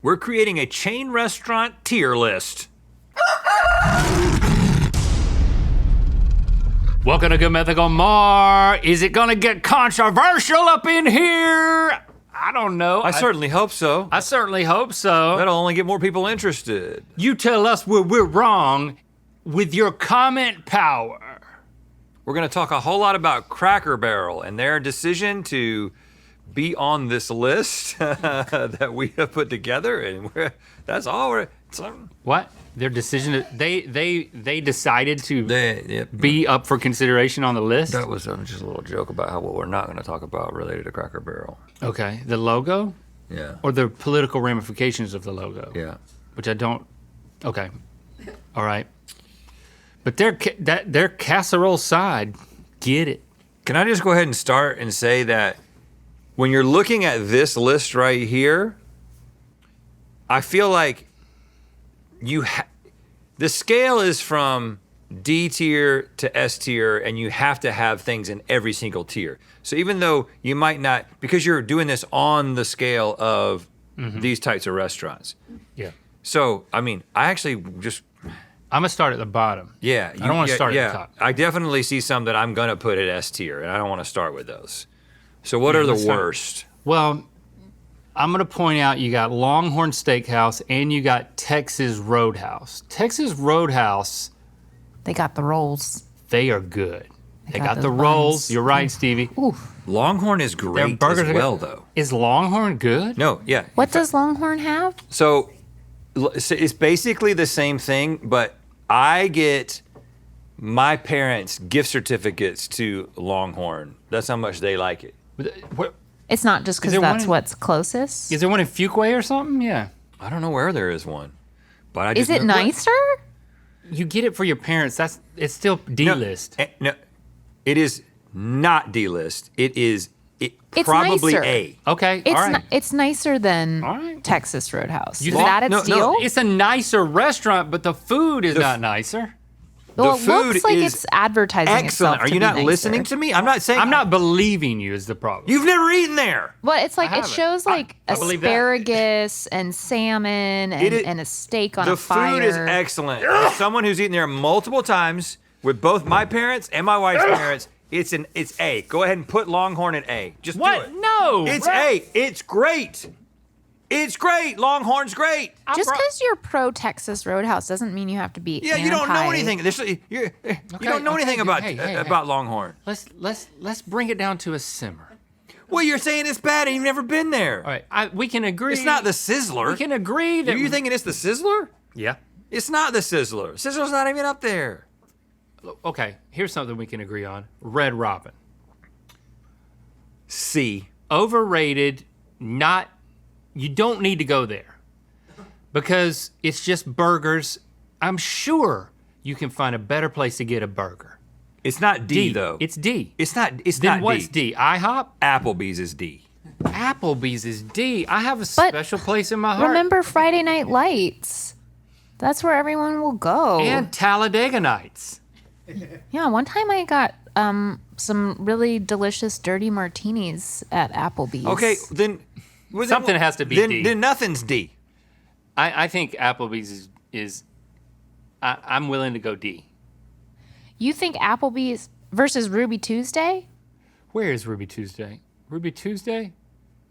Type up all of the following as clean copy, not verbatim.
We're creating a chain restaurant tier list. Welcome to Good Mythical More. Is it gonna get controversial up in here? I don't know. I certainly hope so. I certainly hope so. That'll only get more people interested. You tell us where we're wrong with your comment power. We're gonna talk a whole lot about Cracker Barrel and their decision to be on this list that we have put together, and that's all we're. What? Their decision? They decided to Yep. be up for consideration on the list. That was just a little joke about what we're not going to talk about related to Cracker Barrel. Okay, the logo Yeah. or the political ramifications of the logo. Yeah. Which I don't. Okay, all right. But their casserole side, get it. Can I just go ahead and start and say that when you're looking at this list right here, I feel like the scale is from D tier to S tier, and you have to have things in every single tier. So even though you might not, because you're doing this on the scale of these types of restaurants. Yeah. So, I mean, I actually just, I'm gonna start at the bottom. yeah. I don't want to start at the top. I definitely see some that I'm gonna put at S tier, and I don't want to start with those. So what are the worst? Well, I'm gonna point out you got Longhorn Steakhouse and you got Texas Roadhouse. Texas Roadhouse, They got the rolls. they are good. They got those the rolls. buns. You're right, Stevie. Longhorn is great burgers as are well, good. though. Is Longhorn good? No, yeah. What does Longhorn have? So it's basically the same thing, but I get my parents' gift certificates to Longhorn. That's how much they like it. What, It's not just because there that's one- what's closest. is there one in Fuquay or something? Yeah. I don't know where there is one, but I just Is it know- nicer? You get it for your parents. It's still D-list. No, it is not D-list. It's probably nicer. A. Okay, It's all right. it's nicer than All right. Texas Roadhouse. You Is think- that its no, deal? It's a nicer restaurant, but the food is The not f- nicer. well, the it food looks like is it's advertising Excellent. itself Are to you be not nicer. listening to me? I'm not saying. I'm not believing you is the problem. You've never eaten there. Well, it's like I it haven't. shows like I believe that. asparagus and salmon and a steak on The a fire. food is excellent. As someone who's eaten there multiple times with both my parents and my wife's parents, it's A. Go ahead and put Longhorn at A. Just do What? it. No. It's right? A. It's great. It's great. Longhorn's great. Just because you're pro Texas Roadhouse doesn't mean you have to be. Yeah, you don't know anti- anything. You don't know anything okay, about hey. about Longhorn. Let's bring it down to a simmer. Well, you're saying it's bad and you've never been there. All right, we can agree. It's not the Sizzler. We can agree that. Are you thinking it's the Sizzler? Yeah. It's not the Sizzler. Sizzler's not even up there. Okay. Here's something we can agree on. Red Robin. C. Overrated. Not. You don't need to go there because it's just burgers. I'm sure you can find a better place to get a burger. It's not D, though. It's D. It's not. It's Then not what's D. D? IHOP? Applebee's is D. Applebee's is D. I have a special place in my heart. Remember Friday Night Lights? That's where everyone will go. And Talladega Nights. Yeah, one time I got some really delicious dirty martinis at Applebee's. Okay, then Something has to be then, D. Then nothing's D. I think Applebee's is I'm willing to go D. You think Applebee's versus Ruby Tuesday? Where is Ruby Tuesday? Ruby Tuesday?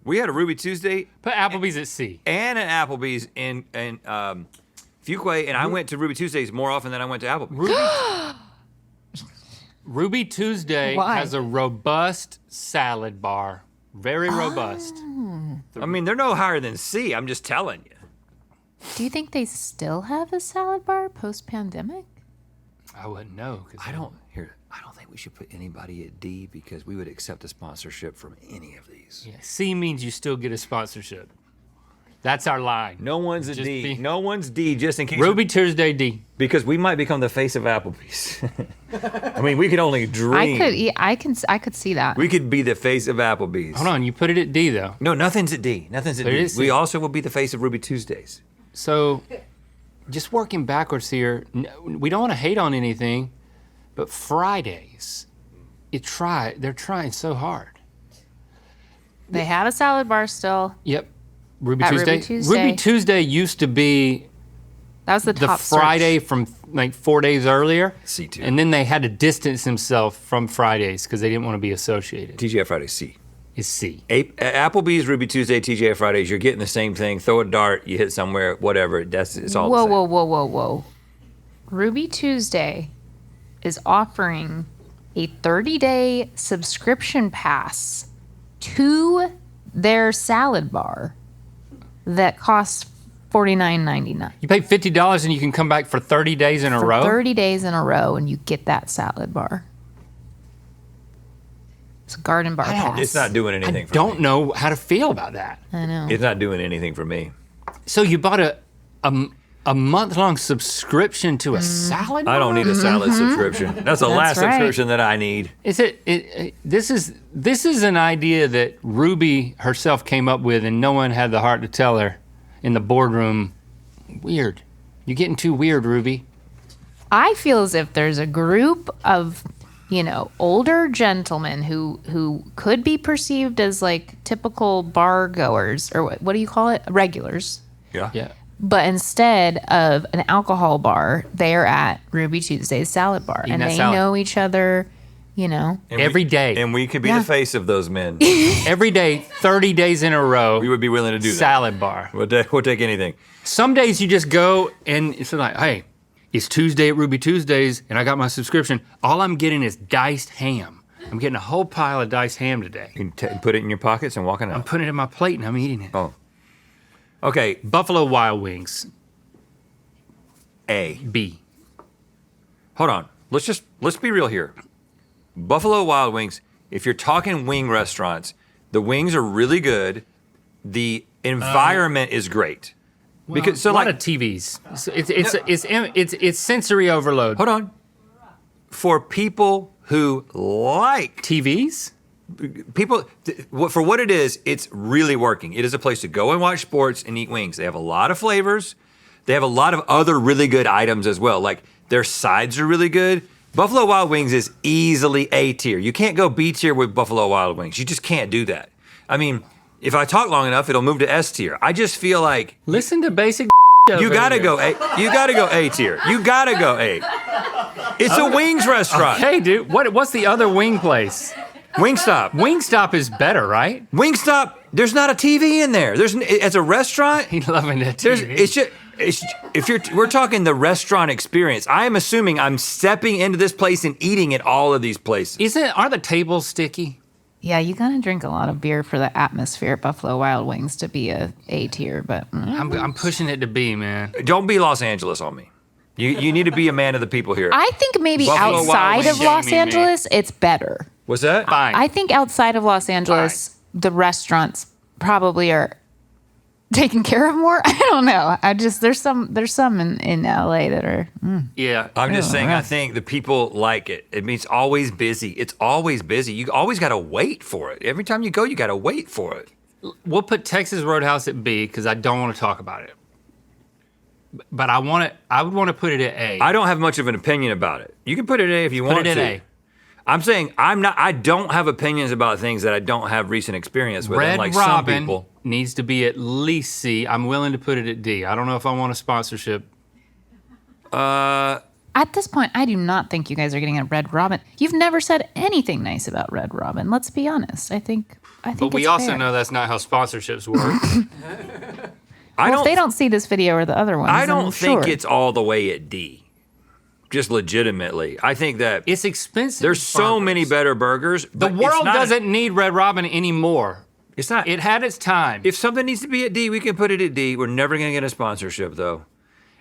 We had a Ruby Tuesday Put Applebee's at C. and an Applebee's in Fuquay, and I went to Ruby Tuesdays more often than I went to Applebee's. Ruby Tuesday Why? has a robust salad bar. Very robust. I mean, they're no higher than C. I'm just telling you. Do you think they still have a salad bar post-pandemic? I wouldn't know. 'Cause I don't think we should put anybody at D because we would accept a sponsorship from any of these. Yeah, C means you still get a sponsorship. That's our line. No one's a Just D. be- No one's D just in case. Ruby Tuesday D. Because we might become the face of Applebee's. I mean, we could only dream. I could see that. We could be the face of Applebee's. Hold on, you put it at D though. No, nothing's at D. Nothing's at But it D. is We C. also will be the face of Ruby Tuesdays. So, just working backwards here, we don't want to hate on anything, but Fridays, they're trying so hard. They have a salad bar still. Yep. Ruby At Tuesday? Ruby Tuesday. Ruby Tuesday used to be That was the the top Friday search. from like 4 days earlier. C tier. And then they had to distance themselves from Fridays because they didn't want to be associated. TGI Fridays C. Is C. Applebee's, Ruby Tuesday, TGI Fridays. You're getting the same thing. Throw a dart, you hit somewhere, whatever. It's all the same. Whoa. Ruby Tuesday is offering a 30-day subscription pass to their salad bar that costs $49.99. You pay $50 and you can come back for 30 days in a For row? 30 days in a row, and you get that salad bar. It's a garden bar pass. It's not doing anything for me. Don't know how to feel about that. I know. It's not doing anything for me. So you bought a month-long subscription to a salad bar? I don't need a salad subscription. That's the last right. subscription that I need. Is this is an idea that Ruby herself came up with and no one had the heart to tell her in the boardroom. Weird. You're getting too weird, Ruby. I feel as if there's a group of, older gentlemen who could be perceived as like typical bar goers, or what do you call it? Regulars. Yeah. Yeah. But instead of an alcohol bar, they're at Ruby Tuesday's salad bar. Eating And that they salad. know each other, And Every day. And we could be Yeah. the face of those men. Every day, 30 days in a row, We would be willing to do that. salad bar. We'll take anything. Some days you just go and it's like, hey, it's Tuesday at Ruby Tuesdays and I got my subscription. All I'm getting is diced ham. I'm getting a whole pile of diced ham today. You can put it in your pockets and walk it I'm out. putting it in my plate and I'm eating it. Oh. Okay, Buffalo Wild Wings, A. B. Hold on. Let's be real here. Buffalo Wild Wings, if you're talking wing restaurants, the wings are really good. The environment is great. Because a lot of TVs. It's sensory overload. hold on. For people who like TVs? for what it is, it's really working. It is a place to go and watch sports and eat wings. They have a lot of flavors. They have a lot of other really good items as well. Like their sides are really good. Buffalo Wild Wings is easily A tier. You can't go B tier with Buffalo Wild Wings. You just can't do that. I mean, if I talk long enough, it'll move to S tier. I just feel like Listen to basic. you gotta go A. You gotta go A tier. You gotta go A. It's a wings restaurant. Hey, dude, what's the other wing place? Wingstop. Wingstop is better, right? Wingstop. There's not a TV in there. As a restaurant. He's loving that There's, TV. we're talking the restaurant experience. I am assuming I'm stepping into this place and eating at all of these places. Are the tables sticky? Yeah, you gotta drink a lot of beer for the atmosphere at Buffalo Wild Wings to be a tier, but I'm pushing it to B, man. Don't be Los Angeles on me. You need to be a man of the people here. I think maybe Buffalo Wild outside Wings of Los shaming me. Angeles, it's better. What's that? Fine. I think outside of Los Angeles, the restaurants probably are taken care of more. I don't know. There's some in LA that are. yeah. I'm just saying, I rough. think the people like it. It means always busy. It's always busy. You always got to wait for it. Every time you go, you got to wait for it. We'll put Texas Roadhouse at B because I don't want to talk about it. But I would want to put it at A. I don't have much of an opinion about it. You can put it at A if you want Put it to. at A. I'm saying I don't have opinions about things that I don't have recent experience with. Red unlike some Robin people. needs to be at least C. I'm willing to put it at D. I don't know if I want a sponsorship. At this point, I do not think you guys are getting a Red Robin. You've never said anything nice about Red Robin. Let's be honest. I think. But we it's also fair. know that's not how sponsorships work. Well, if they don't see this video or the other ones, I then don't think sure. it's all the way at D. Just legitimately, I think that It's expensive. there's so burgers. many better burgers. The but it's world not- doesn't need Red Robin anymore. It's not. It had its time. If something needs to be at D, we can put it at D. We're never gonna get a sponsorship though.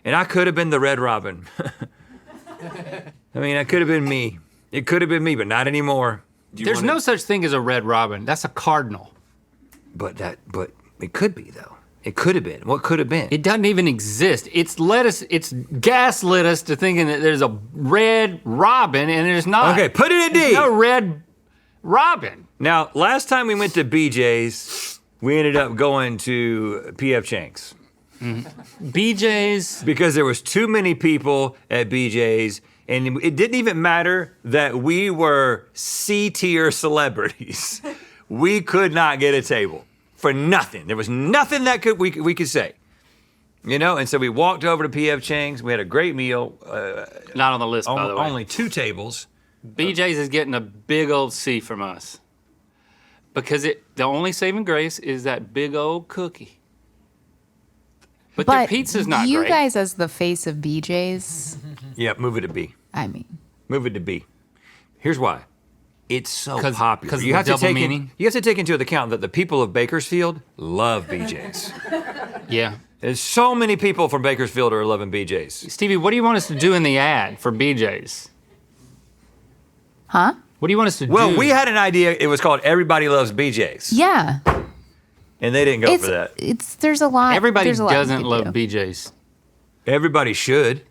And I could have been the Red Robin. I mean, that could have been me. It could have been me, but not anymore. Do you There's wanna- no such thing as a Red Robin. That's a cardinal. But it could be though. It could have been. What could have been? It doesn't even exist. It's gaslit us to thinking that there's a Red Robin and there's not. Okay, put it at D. There's no Red Robin. Now, last time we went to BJ's, we ended up going to PF Chang's BJ's. because there was too many people at BJ's, and it didn't even matter that we were C-tier celebrities. We could not get a table. for nothing. There was nothing that we could say. You know, and so we walked over to P.F. Chang's. We had a great meal. Not on the list, by the way. Only 2 tables. BJ's is getting a big old C from us. Because the only saving grace is that big old cookie. But their pizza's not you great. guys as the face of BJ's, Yeah, move it to B. I mean. Move it to B. Here's why. It's so 'Cause popular. the You have to double take meaning? you have to take into account that the people of Bakersfield love BJ's. Yeah. There's so many people from Bakersfield are loving BJ's. Stevie, what do you want us to do in the ad for BJ's? Huh? What do you want us to do? Well, we had an idea. It was called Everybody Loves BJ's. Yeah. And they didn't go for that. There's a lot. Everybody there's a lot you doesn't could love do. BJ's. Everybody should.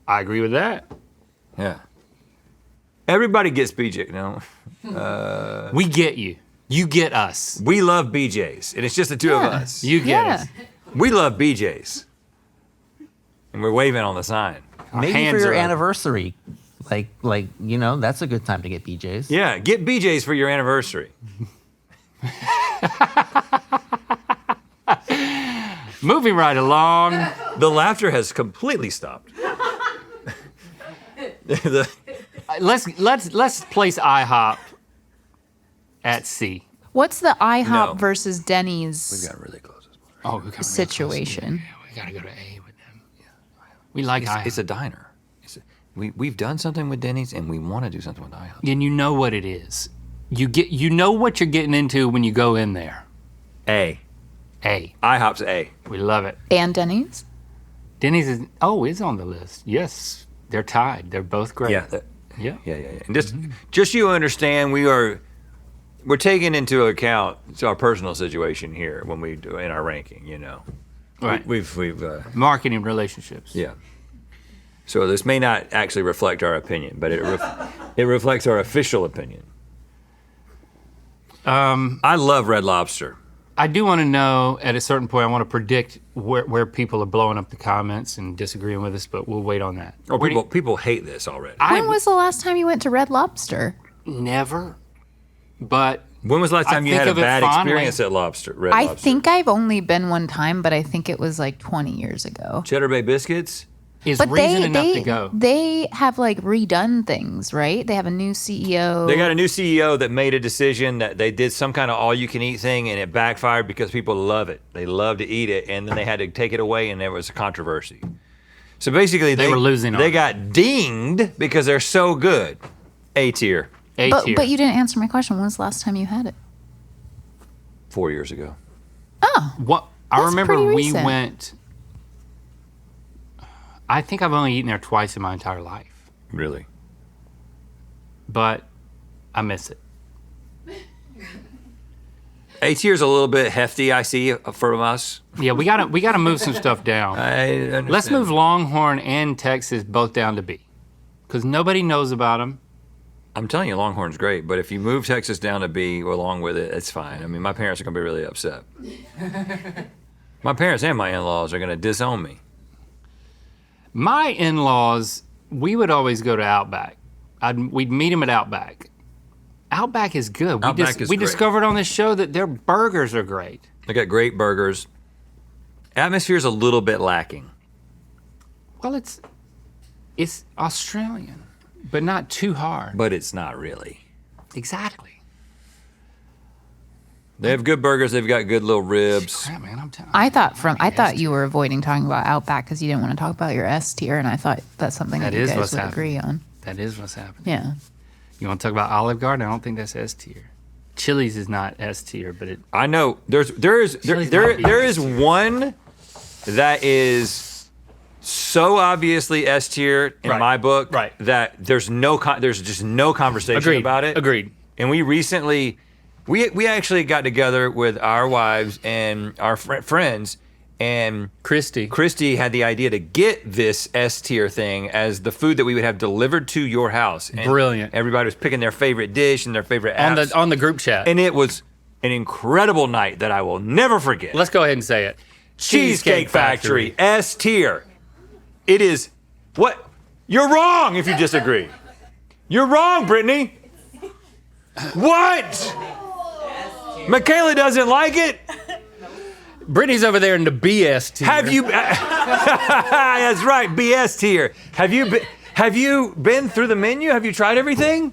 I agree with that. Yeah. Everybody gets BJ. No. We get you. You get us. We love BJ's. And it's just the two of us. You get Yeah. us. We love BJ's. And we're waving on the sign. Maybe for hands your are up. anniversary. Like that's a good time to get BJ's. Yeah, get BJ's for your anniversary. Moving right along. The laughter has completely stopped. Let's place IHOP at C. What's the IHOP No. versus Denny's got really close. Oh, we got situation? We gotta go to A with them. We like IHOP. It's a diner. We've done something with Denny's and we want to do something with IHOP. And you know what it is. You know what you're getting into when you go in there. A. A. IHOP's A. We love it. And Denny's? Denny's is on the list. Yes, they're tied. They're both great. Yeah. Yeah. Yeah. And just you understand, we're taking into account our personal situation here when we do in our ranking. You know, Right. We've Marketing relationships. yeah. So this may not actually reflect our opinion, but it reflects our official opinion. I love Red Lobster. I do want to know at a certain point. I want to predict where people are blowing up the comments and disagreeing with us, but we'll wait on that. Oh, people hate this already. When was the last time you went to Red Lobster? Never. But When was the last I time you think had a of it bad fondly. experience at Red I Lobster? think I've only been one time, but I think it was like 20 years ago. Cheddar Bay biscuits. is But reason they enough to go. they have like redone things, right? They have a new CEO. They got a new CEO that made a decision that they did some kind of all-you-can-eat thing, and it backfired because people love it. They love to eat it, and then they had to take it away, and there was a controversy. So basically, They were losing on They it. got dinged because they're so good. A tier. A but tier. but you didn't answer my question. When was the last time you had it? 4 years ago. Oh, What I That's remember, pretty we recent. went. I think I've only eaten there twice in my entire life, Really? but I miss it. A tier's a little bit hefty, I see, from us. Yeah, we gotta move some stuff down. I understand. Let's move Longhorn and Texas both down to B, because nobody knows about them. I'm telling you, Longhorn's great, but if you move Texas down to B along with it, it's fine. I mean, my parents are going to be really upset. My parents and my in-laws are going to disown me. My in-laws, we would always go to Outback. We'd meet them at Outback. Outback is good. Outback is we great. discovered on this show that their burgers are great. They got great burgers. Atmosphere's a little bit lacking. Well, it's Australian, but not too hard. But it's not really. Exactly. They have good burgers. They've got good little ribs. Crap, man, I'm telling I thought you were avoiding talking about Outback because you didn't want to talk about your S tier, and I thought that's something that, That you is guys what's would happening. agree on. That is what's happening. Yeah. You want to talk about Olive Garden? I don't think that's S tier. Chili's is not S tier, but it. I know there is one that is so obviously S tier in Right, my book right. that there's just no conversation about it. Agreed. And we recently, we actually got together with our wives and our friends, and Christy had the idea to get this S tier thing as the food that we would have delivered to your house. And Brilliant. Everybody was picking their favorite dish and their favorite apps. On the group chat. And it was an incredible night that I will never forget. Let's go ahead and say it. Cheesecake Factory, S tier. It is what? You're wrong if you disagree. You're wrong, Brittany. What? Michaela doesn't like it. Brittany's over there in the BS tier. Have you? That's right, BS tier. Have you been through the menu? Have you tried everything?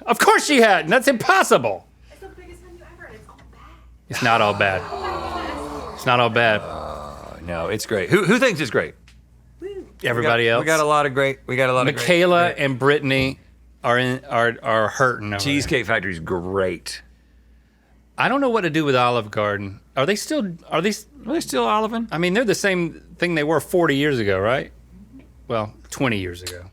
Of course she hadn't. That's impossible. It's the biggest menu ever, and it's all bad. It's not all bad. It's not all bad. No, it's great. Who thinks it's great? Everybody else. We got a lot of great. Michaela of great. and Brittany are hurting over Cheesecake Factory's great. I don't know what to do with Olive Garden. Are they still? Are they still Olivin? I mean, they're the same thing they were 40 years ago, right? Well, 20 years ago.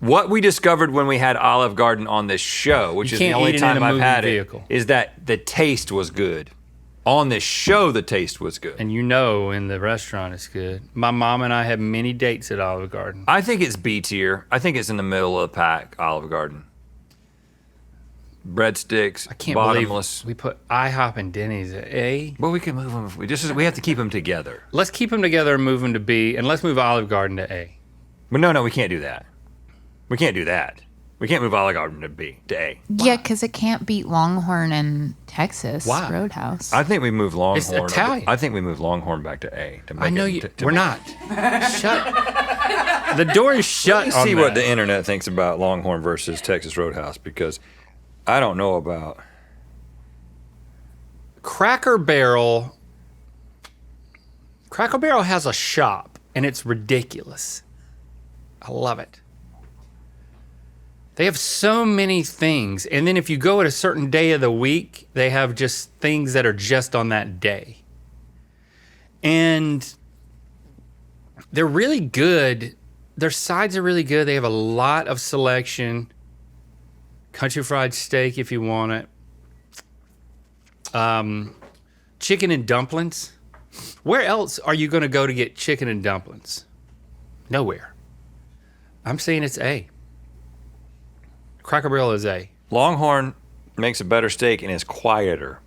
What we discovered when we had Olive Garden on this show, which You is the can't only eat it in time a I've moving had vehicle. it, is that the taste was good. On this show, the taste was good. And you know, in the restaurant, it's good. My mom and I had many dates at Olive Garden. I think it's B tier. I think it's in the middle of the pack, Olive Garden. Breadsticks, I can't bottomless. believe we put IHOP and Denny's at A. Well, we can move them. We have to keep them together. Let's keep them together and move them to B, and let's move Olive Garden to A. But no, we can't do that. We can't do that. We can't move Olive Garden to A. Yeah, because it can't beat Longhorn and Texas Why? Roadhouse. I think we move Longhorn. It's Italian. I think we move Longhorn back to A. To make I know it, you. to We're make- not. Shut. The door is shut. Let's on see that. what the internet thinks about Longhorn versus Texas Roadhouse, because I don't know about. Cracker Barrel. Cracker Barrel has a shop, and it's ridiculous. I love it. They have so many things, and then if you go at a certain day of the week, they have just things that are just on that day. And they're really good. Their sides are really good. They have a lot of selection. Country fried steak if you want it. Chicken and dumplings. Where else are you going to go to get chicken and dumplings? Nowhere. I'm saying it's A. Cracker Barrel is A. Longhorn makes a better steak and is quieter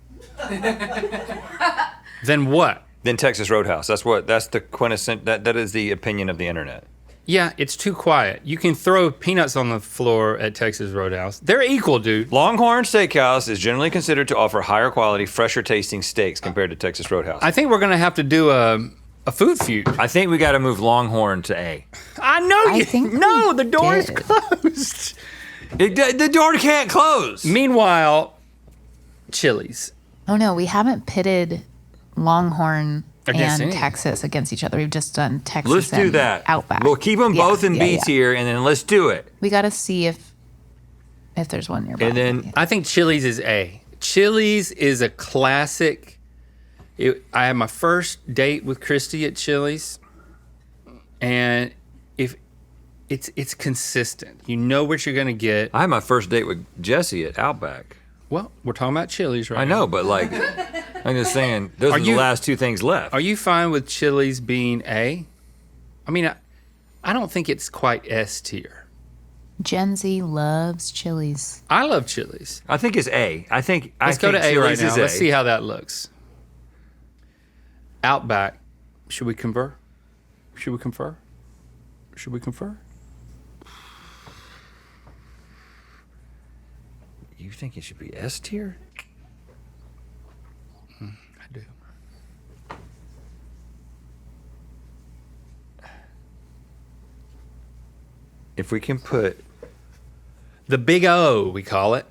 Then what? than Texas Roadhouse. That's the quintessence. That is the opinion of the internet. Yeah, it's too quiet. You can throw peanuts on the floor at Texas Roadhouse. They're equal, dude. Longhorn Steakhouse is generally considered to offer higher quality, fresher tasting steaks compared to Texas Roadhouse. I think we're going to have to do a food feud. I think we got to move Longhorn to A. I know I you. think No, we the door is did. closed. The door can't close. Meanwhile, Chili's. Oh no, we haven't pitted Longhorn Against and any. Texas against each other. We've just done Texas Let's do and that. Outback. We'll keep them Yeah, both in yeah, B yeah. tier, and then let's do it. We got to see if there's one nearby. And then I think Chili's is A. Chili's is a classic. I had my first date with Christy at Chili's, and if it's consistent, you know what you're gonna get. I had my first date with Jesse at Outback. Well, we're talking about Chili's right I now. know, but like, I'm just saying, those are the you- last two things left. Are you fine with Chili's being A? I mean, I don't think it's quite S tier. Gen Z loves Chili's. I love Chili's. I think it's A. Let's go to A right Chili's now. is Let's A. see how that looks. Outback. Should we confer? Should we confer? Should we confer? You think it should be S tier? I do. If we can put The Big O, we call it.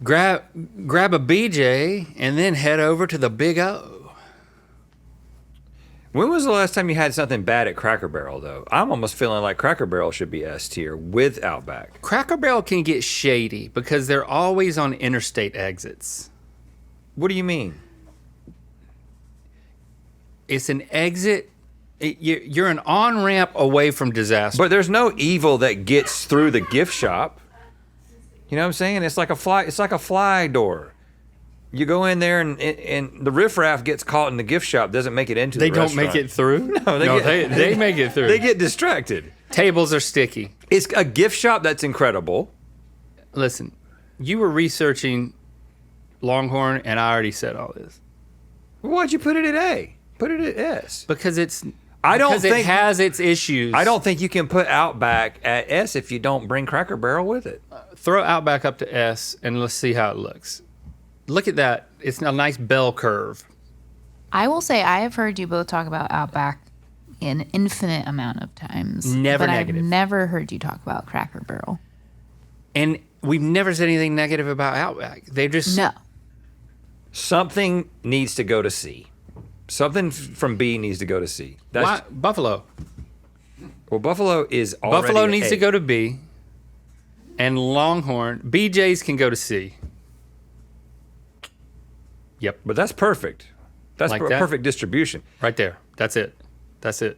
Grab a BJ and then head over to the Big O. When was the last time you had something bad at Cracker Barrel, though? I'm almost feeling like Cracker Barrel should be S tier with Outback. Cracker Barrel can get shady because they're always on interstate exits. What do you mean? It's an exit. You're an on-ramp away from disaster. But there's no evil that gets through the gift shop. You know what I'm saying? It's like a fly door. You go in there and the riffraff gets caught in the gift shop, doesn't make it into They the don't restaurant. make it through? No, they make it through. They get distracted. Tables are sticky. It's a gift shop that's incredible. Listen, you were researching Longhorn, and I already said all this. Why'd you put it at A? Put it at S. Because it has its issues. I don't think you can put Outback at S if you don't bring Cracker Barrel with it. throw Outback up to S, and let's see how it looks. Look at that. It's a nice bell curve. I will say I have heard you both talk about Outback an infinite amount of times. Never but negative. I've never heard you talk about Cracker Barrel. And we've never said anything negative about Outback. They just No. Something needs to go to C. Something from B needs to go to C. Why, Buffalo. Well, Buffalo is already Buffalo needs A. to go to B. And Longhorn, BJ's can go to C. Yep, But that's perfect. That's Like a that? perfect distribution. right there. That's it. That's it.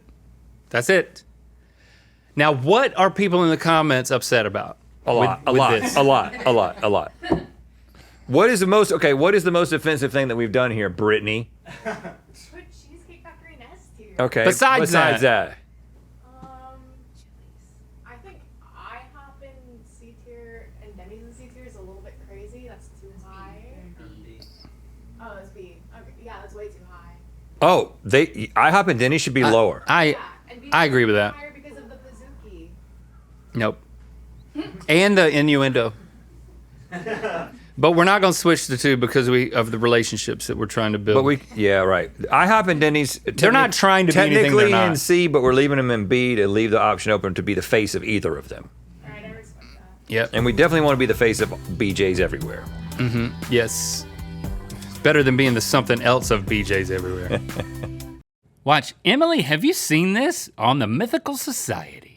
That's it. Now, what are people in the comments upset about? A lot, with this? a lot. What is the most offensive thing that we've done here, Brittany? Put Cheesecake Factory in S tier. Okay. Besides that. I think IHOP in C tier and Denny's in C tier is a little bit crazy. That's too high. Oh, it's B. Okay, yeah, that's way too high. Oh, IHOP and Denny should be lower. Yeah, and I agree with that. higher because of the Pizookie. Nope. And the innuendo. But we're not going to switch the two because of the relationships that we're trying to build. But right. IHOP and Denny's. They're not trying to be anything they're technically not. in C, but we're leaving them in B to leave the option open to be the face of either of them. All right, I respect that. Yep. And we definitely want to be the face of BJ's everywhere. Yes. It's better than being the something else of BJ's everywhere. Watch, Emily, have you seen this on the Mythical Society?